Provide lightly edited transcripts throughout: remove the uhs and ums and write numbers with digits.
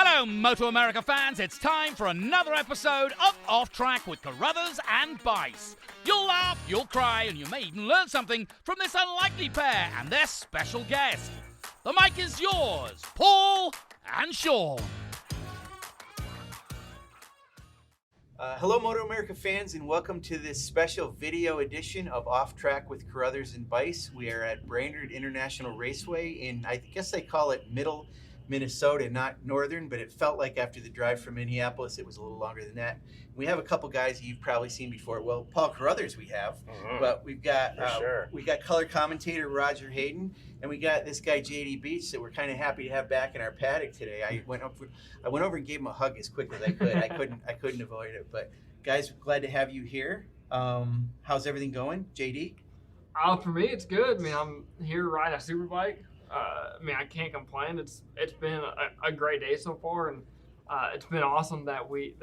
Hello, MotoAmerica fans. It's time for another episode of Off Track with Carruthers and Bice. You'll laugh, you'll cry, and you may even learn something from this unlikely pair and their special guest. The mic is yours, Paul and Sean. Hello, MotoAmerica fans, and welcome to this special video edition of Off Track with Carruthers and Bice. We are at Brainerd International Raceway in, I guess they call it Middle Minnesota, not Northern, but it felt like after the drive from Minneapolis, it was a little longer than that. We have a couple guys you've probably seen before. Well, Paul Carruthers we have, but we've got we got color commentator Roger Hayden, and we got this guy JD Beach that we're kind of happy to have back in our paddock today. I went over and gave him a hug as quick as I could. I couldn't avoid it. But guys, glad to have you here. How's everything going, JD? For me, it's good. I mean, I'm here riding a Superbike. I can't complain. It's been a great day so far, and it's been awesome that I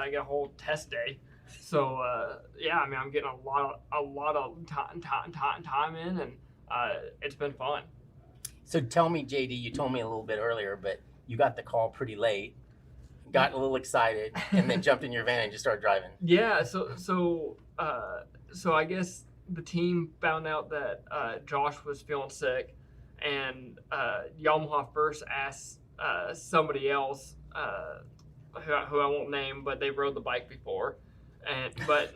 get a whole test day. So I'm getting a lot of time in, and it's been fun. So tell me, JD, you told me a little bit earlier, but you got the call pretty late, got a little excited, and then jumped in your van and just started driving. Yeah. So I guess the team found out that Josh was feeling sick. And Yamaha first asked somebody else, who I won't name, but they rode the bike before, but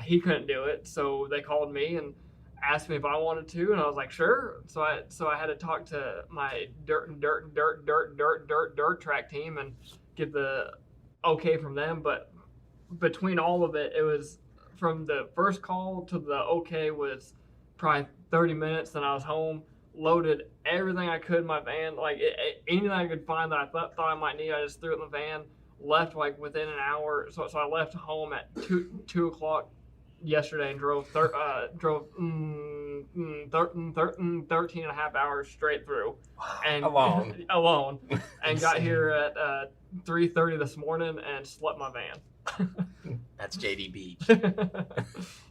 he couldn't do it. So they called me and asked me if I wanted to, and I was like, sure. So I had to talk to my dirt track team and get the okay from them. But between all of it, it was from the first call to the okay was probably 30 minutes. Then I was home, loaded everything I could in my van, anything I could find that I thought I might need. I just threw it in the van, left within an hour. So I left home at 2 o'clock yesterday and drove 13 and a half hours straight through. And alone. And got here at 3:30 this morning and slept my van. That's JD Beach.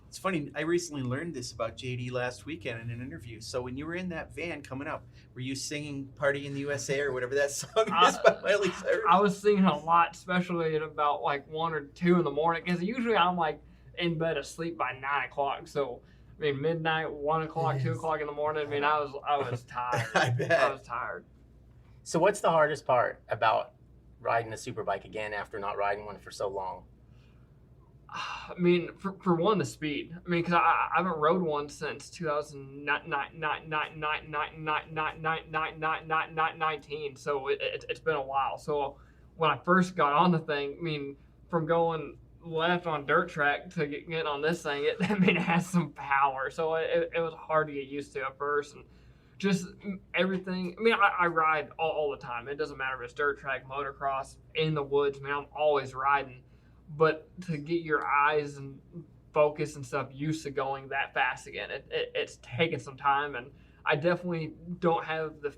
It's funny, I recently learned this about JD last weekend in an interview. So when you were in that van coming up, were you singing Party in the USA or whatever that song is by Miley Cyrus? I was singing a lot, especially at about 1 or 2 in the morning, because usually I'm in bed asleep by 9 o'clock. So, midnight, 1 o'clock, 2 o'clock in the morning, I was tired. I bet. I was tired. So what's the hardest part about riding a Superbike again after not riding one for so long? For one, the speed. Because I haven't rode one since 2019, so it's been a while. So when I first got on the thing, from going left on dirt track to getting on this thing, it has some power. So it was hard to get used to at first, and just everything. I ride all the time. It doesn't matter if it's dirt track, motocross, in the woods. I'm always riding. But to get your eyes and focus and stuff used to going that fast again, it's taken some time, and I definitely don't have the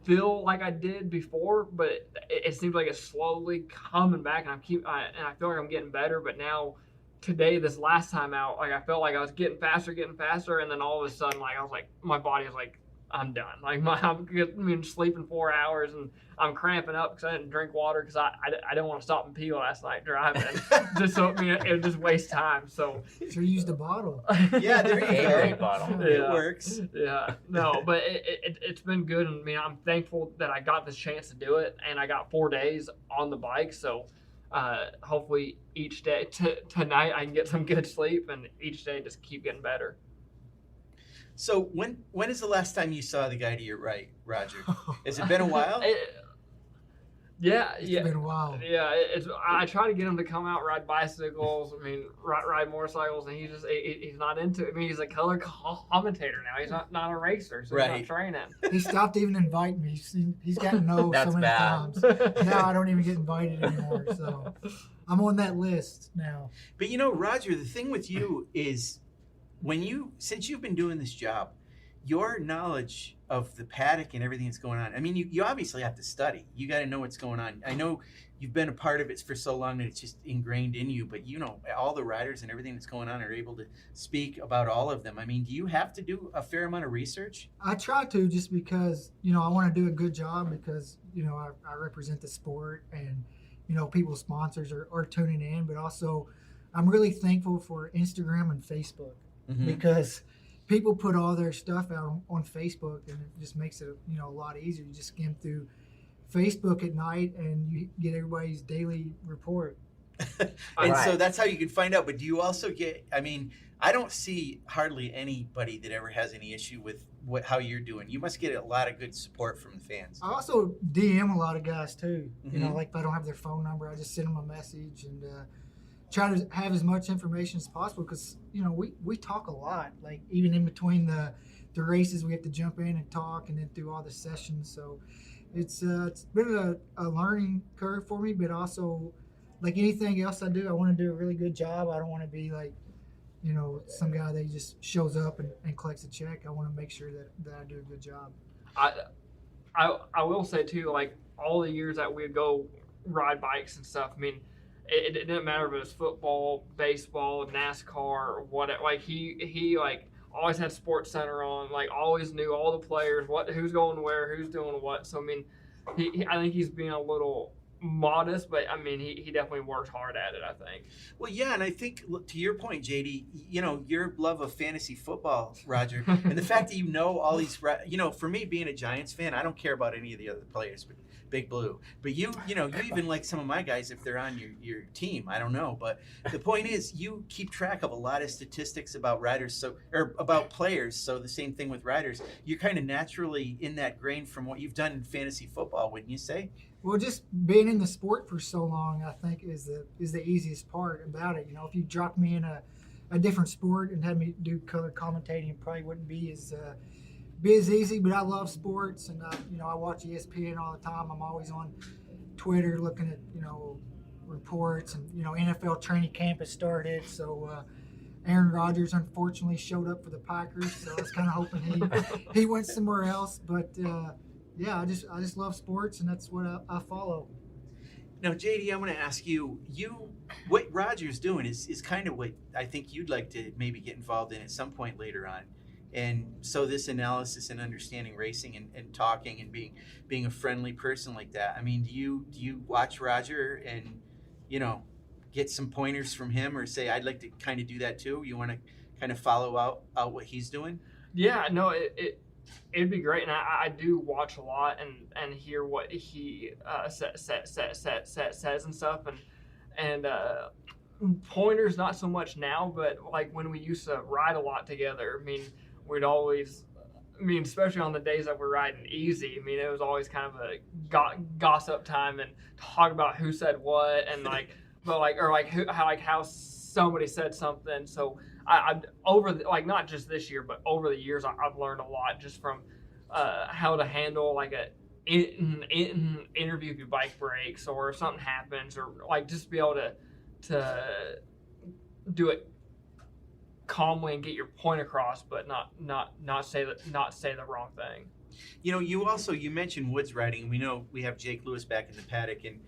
feel like I did before. But it seems like it's slowly coming back, and I feel like I'm getting better. But now, today, this last time out, I felt like I was getting faster, and then all of a sudden, I was like, my body was like, I'm done. I'm sleeping 4 hours, and I'm cramping up because I didn't drink water because I didn't want to stop and pee last night driving. Just so it would just waste time. So you used a bottle. Yeah, there you go. Great bottle. It works. Yeah, no, but it's been good, and I'm thankful that I got this chance to do it, and I got 4 days on the bike. So hopefully each day tonight I can get some good sleep, and each day just keep getting better. So when is the last time you saw the guy to your right, Roger? Has it been a while? It's been a while. Yeah, I try to get him to come out, ride bicycles. Ride motorcycles, and he's not into it. He's a color commentator now. He's not a racer, so he's not training. He stopped even inviting me. He's gotten no so many times. Now I don't even get invited anymore. So I'm on that list now. But Roger, the thing with you is, since you've been doing this job, your knowledge of the paddock and everything that's going on, I mean, you obviously have to study. You got to know what's going on. I know you've been a part of it for so long that it's just ingrained in you, but you know, all the riders and everything that's going on are able to speak about all of them. I mean, do you have to do a fair amount of research? I try to, just because, you know, I want to do a good job, because, you know, I represent the sport, and, you know, people's sponsors are tuning in, but also I'm really thankful for Instagram and Facebook, because people put all their stuff out on Facebook, and it just makes it, you know, a lot easier. You just skim through Facebook at night and you get everybody's daily report. And so that's how you can find out. But do you also get, I mean, I don't see hardly anybody that ever has any issue with how you're doing. You must get a lot of good support from the fans. I also DM a lot of guys too. You know, like if I don't have their phone number, I just send them a message and try to have as much information as possible, because, you know, we talk a lot. Like even in between the races, we have to jump in and talk, and then through all the sessions. So it's been a learning curve for me, but also, like anything else I do, I want to do a really good job. I don't want to be like, you know, some guy that just shows up and collects a check. I want to make sure that I do a good job. I will say too, like all the years that we'd go ride bikes and stuff, I mean, it didn't matter if it was football, baseball, NASCAR, or whatever. Like he like always had Sports Center on, like always knew all the players, who's going where, who's doing what. So I mean, I think he's being a little modest, but I mean, he definitely works hard at it, I think. Well, yeah, and I think, look, to your point, JD, you know, your love of fantasy football, Roger, and the fact that you know all these, you know, for me being a Giants fan, I don't care about any of the other players, but Big Blue. But you know, you even like some of my guys if they're on your team. I don't know, but the point is, you keep track of a lot of statistics about riders, or about players. So the same thing with riders. You're kind of naturally in that grain from what you've done in fantasy football, wouldn't you say? Well, just being in the sport for so long, I think is the easiest part about it. You know, if you dropped me in a different sport and had me do color commentating, it probably wouldn't be as easy. But I love sports, and you know, I watch ESPN all the time. I'm always on Twitter looking at, you know, reports, and, you know, NFL training camp has started. So Aaron Rodgers unfortunately showed up for the Packers, so I was kind of hoping he went somewhere else, but. Yeah, I just love sports, and that's what I follow. Now, JD, I want to ask you, what Roger's doing is kind of what I think you'd like to maybe get involved in at some point later on. And so this analysis and understanding racing and talking and being a friendly person like that, I mean, do you watch Roger and, you know, get some pointers from him, or say, I'd like to kind of do that too? You want to kind of follow out what he's doing? Yeah, no, it'd be great, and I do watch a lot and hear what he says and stuff, and pointers not so much now, but like when we used to ride a lot together, I mean, we'd always, I mean, especially on the days that we're riding easy, I mean, it was always kind of a gossip time and talk about who said what, and like, but like, or like how somebody said something. So I like not just this year, but over the years, I've learned a lot just from how to handle like an interview if your bike breaks or if something happens, or like just be able to do it calmly and get your point across, but not say the wrong thing. You know, you mentioned woods riding. We know we have Jake Lewis back in the paddock, and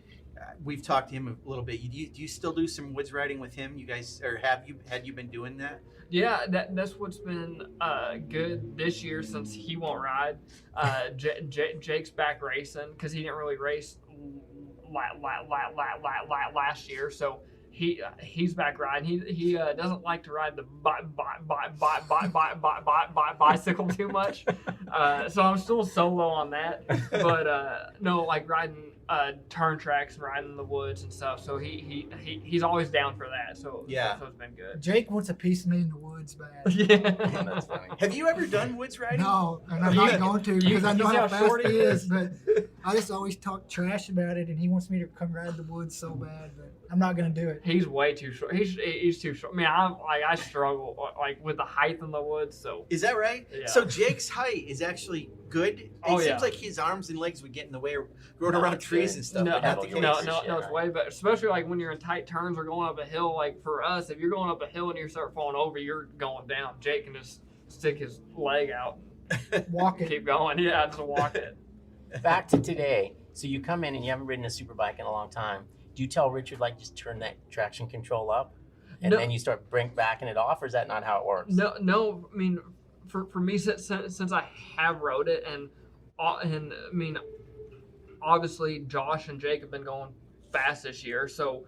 we've talked to him a little bit. Do you still do some woods riding with him? You guys, or had you been doing that? Yeah, that's what's been good this year since he won't ride. Jake's back racing because he didn't really race last year, so he's back riding. He doesn't like to ride the bicycle too much, so I'm still solo on that. But no, like riding turn tracks, riding in the woods and stuff. So he's always down for that. So yeah, so it's been good. Jake wants a piece of me in the woods, bad. Yeah, that's funny. Have you ever done woods riding? No, and I'm not going to because I know how fast he is. But I just always talk trash about it, and he wants me to come ride the woods so bad, but I'm not going to do it. He's way too short. He's too short. I mean, I struggle like with the height in the woods. So is that right? Yeah. So Jake's height is actually good. It seems like his arms and legs would get in the way of going around trees and stuff. No, it's way better. Especially like when you're in tight turns or going up a hill. Like for us, if you're going up a hill and you start falling over, you're going down. Jake can just stick his leg out walk it. Keep going. Yeah, just walk it. Back to today. So you come in and you haven't ridden a Superbike in a long time. Do you tell Richard, like, just turn that traction control up and No. then you start backing it off, or is that not how it works? No. I mean, for me, since I have rode it, and I mean, obviously Josh and Jake have been going fast this year, so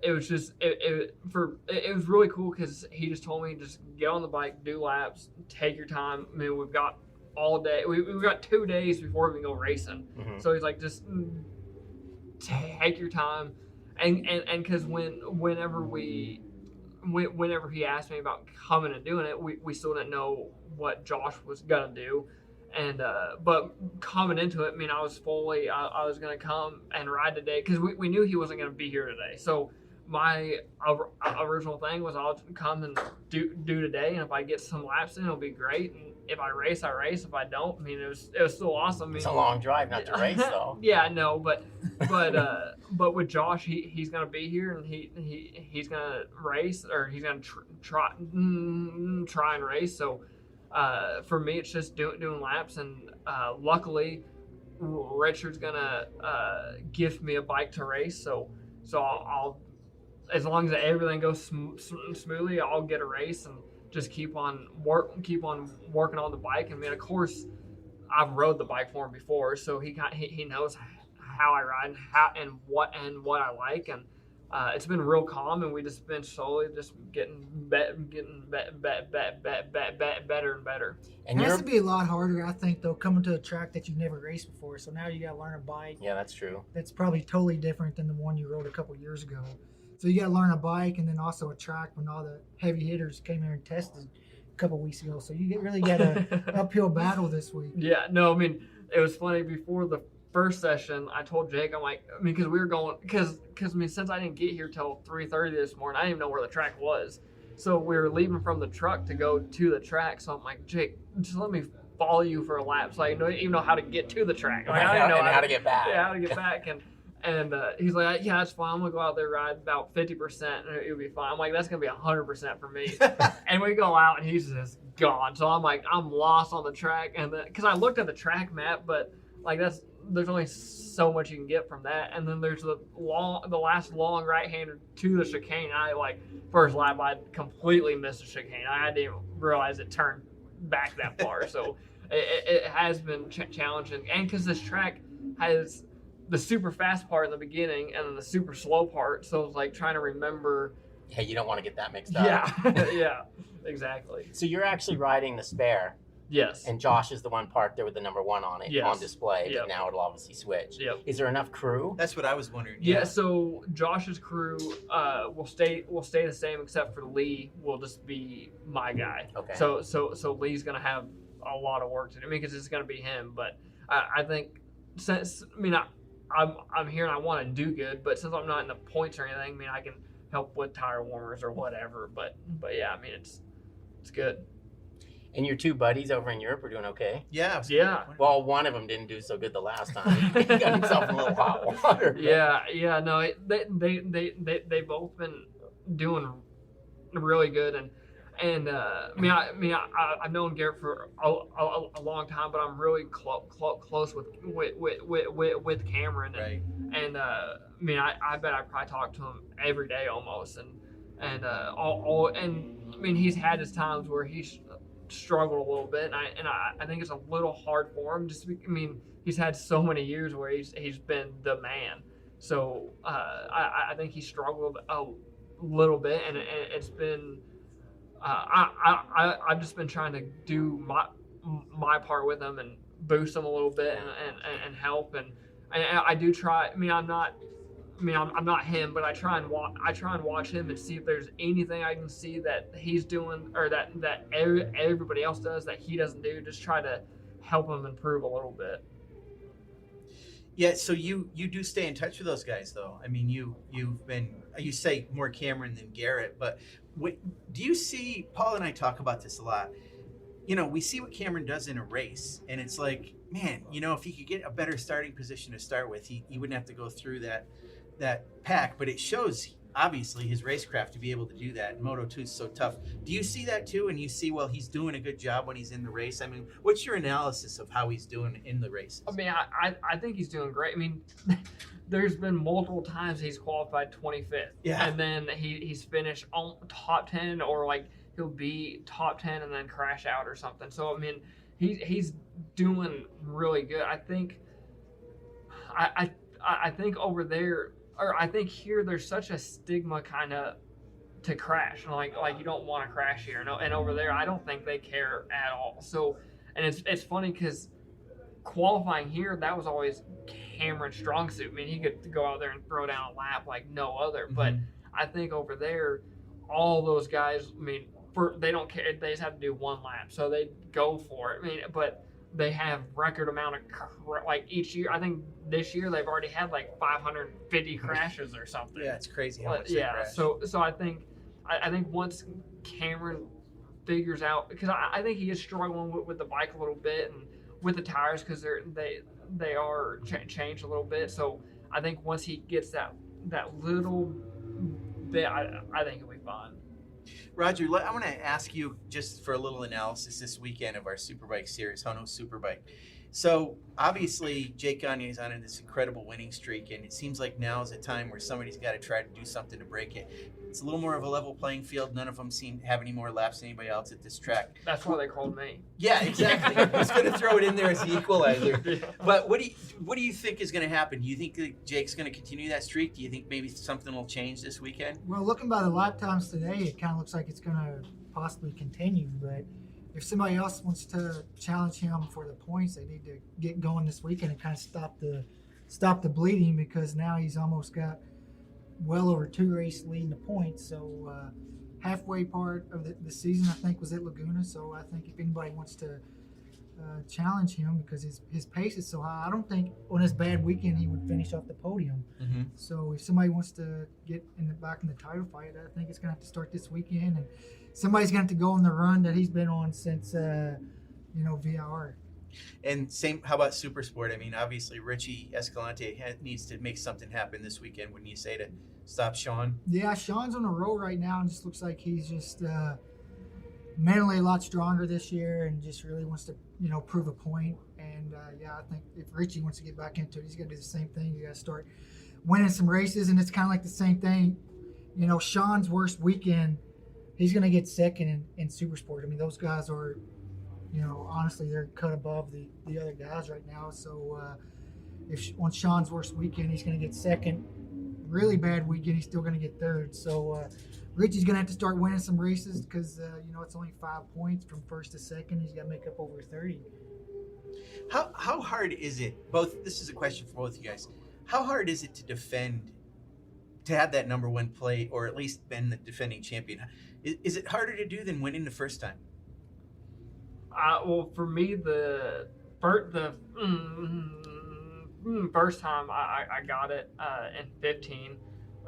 it was just it was really cool because he just told me, just get on the bike, do laps, take your time. I mean, we've got all day. We've got 2 days before we can go racing. Mm-hmm. So he's like, just take your time, and because whenever he asked me about coming and doing it, we still didn't know what Josh was gonna do. And but coming into it, I mean, I was gonna come and ride today because we knew he wasn't gonna be here today. So my original thing was, I'll come and do today, and if I get some laps in, it'll be great. And if I race, I race. If I don't, I mean, it was still awesome. I mean, It's a long drive not to race, though. Yeah, no, but with Josh, he's gonna be here, and he's gonna race, or he's gonna try and race. So for me, it's just doing laps, and luckily Richard's gonna gift me a bike to race. So I'll as long as everything goes smoothly, I'll get a race and just keep on working on the bike. I mean, of course, I've rode the bike for him before, so he knows how I ride and what I like, and it's been real calm, and we just been slowly just getting better and better. And It has to be a lot harder, I think, though, coming to a track that you've never raced before. So now you got to learn a bike. Yeah, that's true. That's probably totally different than the one you rode a couple years ago. So you got to learn a bike, and then also a track when all the heavy hitters came here and tested a couple weeks ago. So you really got an uphill battle this week. Yeah, no, I mean, it was funny before the first session. I told Jake, I'm like, I mean, because we were going, because I mean, since I didn't get here till 3:30 this morning, I didn't even know where the track was. So we were leaving from the truck to go to the track. So I'm like, Jake, just let me follow you for a lap, so I even know how to get to the track. Like, I didn't know how to get back. Yeah, how to get back. And he's like, yeah, that's fine. I'm gonna go out there, ride about 50%, and it'll be fine. I'm like, that's gonna be 100% for me. And we go out, and he's just gone. So I'm like, I'm lost on the track, and because I looked at the track map, but like there's only so much you can get from that. And then there's the last long right-hander to the chicane. I first lap, I completely missed the chicane. I didn't even realize it turned back that far. So it has been challenging, and because this track has the super fast part in the beginning and then the super slow part, so it's like trying to remember. Hey, you don't want to get that mixed up. Yeah, yeah, exactly. So you're actually riding the spare, Yes. and Josh is the one parked there with the number 1 on it, Yes. on display. Yep. But now it'll obviously switch. Yep. Is there enough crew? That's what I was wondering. Yeah, so Josh's crew will stay the same, except for Lee will just be my guy. Okay. So Lee's gonna have a lot of work to do, because it's gonna be him. But I think I'm here and I want to do good, but since I'm not in the points or anything, I mean, I can help with tire warmers or whatever. But yeah, I mean, it's good. And your 2 buddies over in Europe are doing okay? Yeah. Yeah. Well, one of them didn't do so good the last time. He got himself in a little hot water. Yeah. No, they both been doing really good, and I've known Garrett for a long time, but I'm really close with Cameron, Right. and I bet I probably talk to him every day almost, and he's had his times where he's struggled a little bit, and I think it's a little hard for him. He's had so many years where he's been the man, so I think he struggled a little bit, and it's been. I've just been trying to do my part with him and boost him a little bit and help, and I do try. I'm not him, but I try and watch him and see if there's anything I can see that he's doing or that everybody else does that he doesn't do. Just try to help him improve a little bit. Yeah, so you do stay in touch with those guys, though. I mean, you say more Cameron than Garrett, but do you see, Paul and I talk about this a lot, we see what Cameron does in a race, and it's like, man, if he could get a better starting position to start with, he wouldn't have to go through that pack, but it shows obviously his racecraft to be able to do that. And Moto 2 is so tough. Do you see that too? And you see, well, he's doing a good job when he's in the race. I mean, what's your analysis of how he's doing in the races? I mean, I think he's doing great. I mean, there's been multiple times he's qualified 25th. Yeah. And then he's finished on top 10, or like he'll be top 10 and then crash out or something. So, I mean, he's doing really good. I think over there, or I think here, there's such a stigma kind of to crash. Like you don't want to crash here. And over there, I don't think they care at all. So, and it's funny because qualifying here, that was always Cameron's strong suit. I mean, he could go out there and throw down a lap like no other. Mm-hmm. But I think over there, all those guys, I mean, they don't care. They just have to do one lap, so they go for it. I mean, but they have record amount of like each year. I think this year they've already had like 550 crashes or something. Yeah, it's crazy how much they crash. So I think once Cameron figures out, because I think he is struggling with the bike a little bit and with the tires, because they are changed a little bit. So I think once he gets that little bit, I think he'll be fine. Roger, I want to ask you just for a little analysis this weekend of our Superbike series, HONOS Superbike. So obviously Jake Gagne's on this incredible winning streak, and it seems like now is a time where somebody's got to try to do something to break it. It's a little more of a level playing field. None of them seem to have any more laps than anybody else at this track. That's why they called me. Yeah, exactly. I was going to throw it in there as the equalizer. Yeah. But what do you think is going to happen? Do you think that Jake's going to continue that streak? Do you think maybe something will change this weekend? Well, looking by the lap times today, it kind of looks like it's going to possibly continue. But if somebody else wants to challenge him for the points, they need to get going this weekend and kind of stop the bleeding, because now he's almost got well over 2 race lead in the points. So halfway part of the season, I think, was at Laguna. So I think if anybody wants to challenge him, because his pace is so high, I don't think on his bad weekend he would finish off the podium. Mm-hmm. So if somebody wants to get back in the title fight, I think it's going to have to start this weekend, and somebody's going to have to go on the run that he's been on since VIR. And same, how about Super Sport? I mean, obviously Richie Escalante needs to make something happen this weekend, wouldn't you say, to stop Sean? Yeah, Sean's on a roll right now, and just looks like he's just mentally a lot stronger this year, and just really wants to prove a point. And I think if Richie wants to get back into it, he's got to do the same thing. You got to start winning some races, and it's kind of like the same thing. Sean's worst weekend, he's going to get second in Super Sport. I mean, those guys are, honestly, they're cut above the other guys right now. So if on Sean's worst weekend, he's going to get second. Really bad weekend, he's still going to get third. So Richie's going to have to start winning some races, because it's only 5 points from first to second. He's got to make up over 30. How hard is it? This is a question for both of you guys. How hard is it to defend, to have that number one plate, or at least been the defending champion? Is it harder to do than winning the first time? Well, for me, the first time I got it in 15.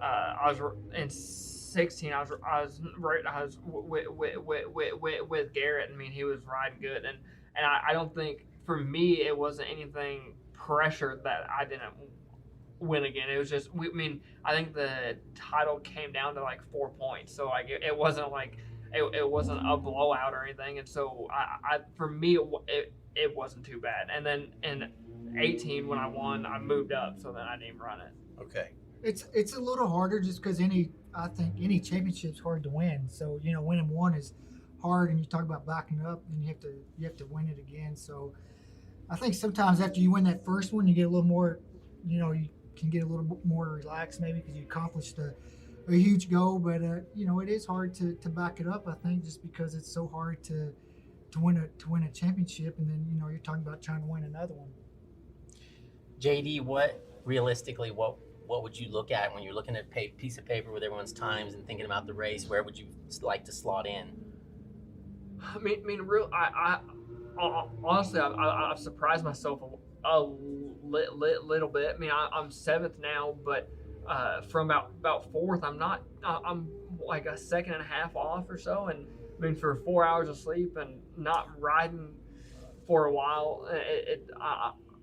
I was in 16. I was with Garrett. I mean, he was riding good, and I don't think, for me, it wasn't anything pressure that I didn't win again. It was just, I think the title came down to like 4 points, so like it wasn't like it wasn't a blowout or anything. And so for me, it wasn't too bad. And then in 18, when I won, I moved up, so then I didn't run it. Okay. It's a little harder just because I think any championship's hard to win. So winning one is hard, and you talk about backing up, and you have to win it again. So I think sometimes after you win that first one, you get a little more, you can get a little bit more relaxed maybe because you accomplished a huge goal. But it is hard to back it up, I think, just because it's so hard to win a championship, and then you're talking about trying to win another one. JD, what would you look at when you're looking at a piece of paper with everyone's times and thinking about the race? Where would you like to slot in? I honestly, I've surprised myself a little bit. I mean, I'm 7th now, but from about 4th, I'm like a second and a half off or so. And I mean, for 4 hours of sleep and not riding for a while,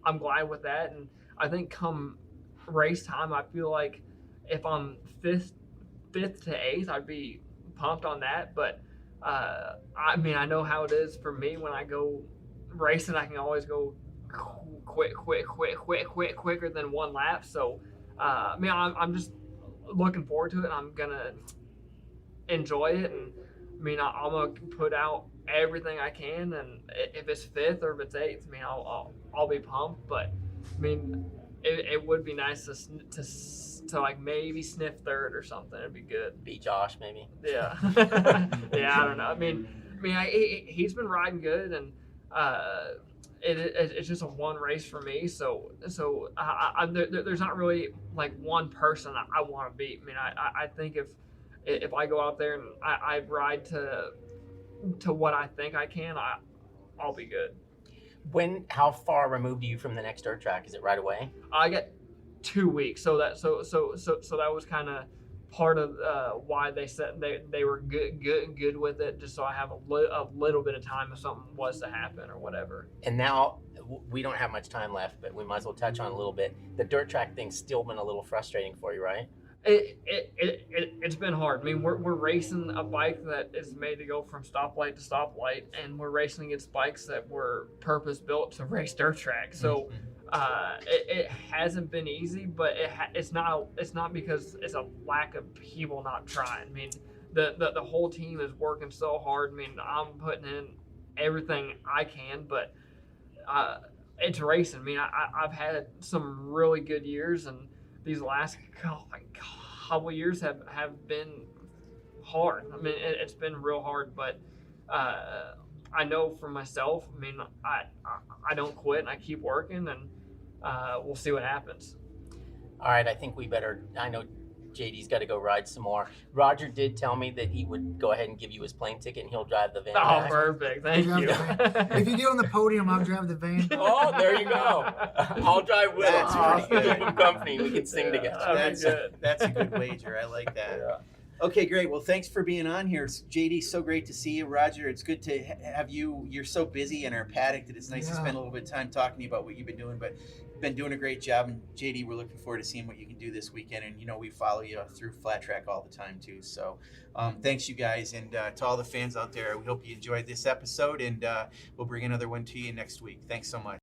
I'm glad with that. And I think come race time, I feel like if I'm 5th 5th to 8th, I'd be pumped on that. But I mean, I know how it is for me when I go racing. I can always go quicker than one lap. So I mean, I'm just looking forward to it. And I'm gonna enjoy it, and I mean, I'm gonna put out everything I can. And if it's 5th or if it's 8th, I mean, I'll be pumped. But I mean, it would be nice to like maybe sniff 3rd or something. It'd be good. Beat Josh, maybe. Yeah. Yeah, I don't know. I mean, he's been riding good, and it's just a one race for me. So there's not really like one person I want to beat. I mean, I think if I go out there and I ride to what I think I can, I'll be good. How far removed are you from the next dirt track? Is it right away? I got 2 weeks, so that was kind of part of why they said they were good with it, just so I have a little bit of time if something was to happen or whatever. And now we don't have much time left, but we might as well touch on a little bit. The dirt track thing's still been a little frustrating for you, right? It's been hard. I mean, we're racing a bike that is made to go from stoplight to stoplight, and we're racing against bikes that were purpose built to race dirt track. So it hasn't been easy, but it's not because it's a lack of people not trying. I mean, the whole team is working so hard. I mean, I'm putting in everything I can, but it's racing. I mean, I've had some really good years, and these last couple years have been hard. I mean, it's been real hard, but I know for myself, I mean, I don't quit, and I keep working, and we'll see what happens. All right, I think I know JD's got to go ride some more. Roger did tell me that he would go ahead and give you his plane ticket, and he'll drive the van Oh, back. perfect. Thank you. If you get on the podium, I'll drive the van. Oh, there you go. I'll drive with him. That's pretty good. Keep him company. We can sing together. That'd be good. That's a good wager. I like that. Yeah. Okay, great. Well, thanks for being on here. JD, so great to see you. Roger, it's good to have you. You're so busy in our paddock that it's nice to spend a little bit of time talking to you about what you've been doing, but you've been doing a great job. And JD, we're looking forward to seeing what you can do this weekend. And, you know, we follow you through Flat Track all the time, too. So thanks, you guys. And to all the fans out there, we hope you enjoyed this episode, and we'll bring another one to you next week. Thanks so much.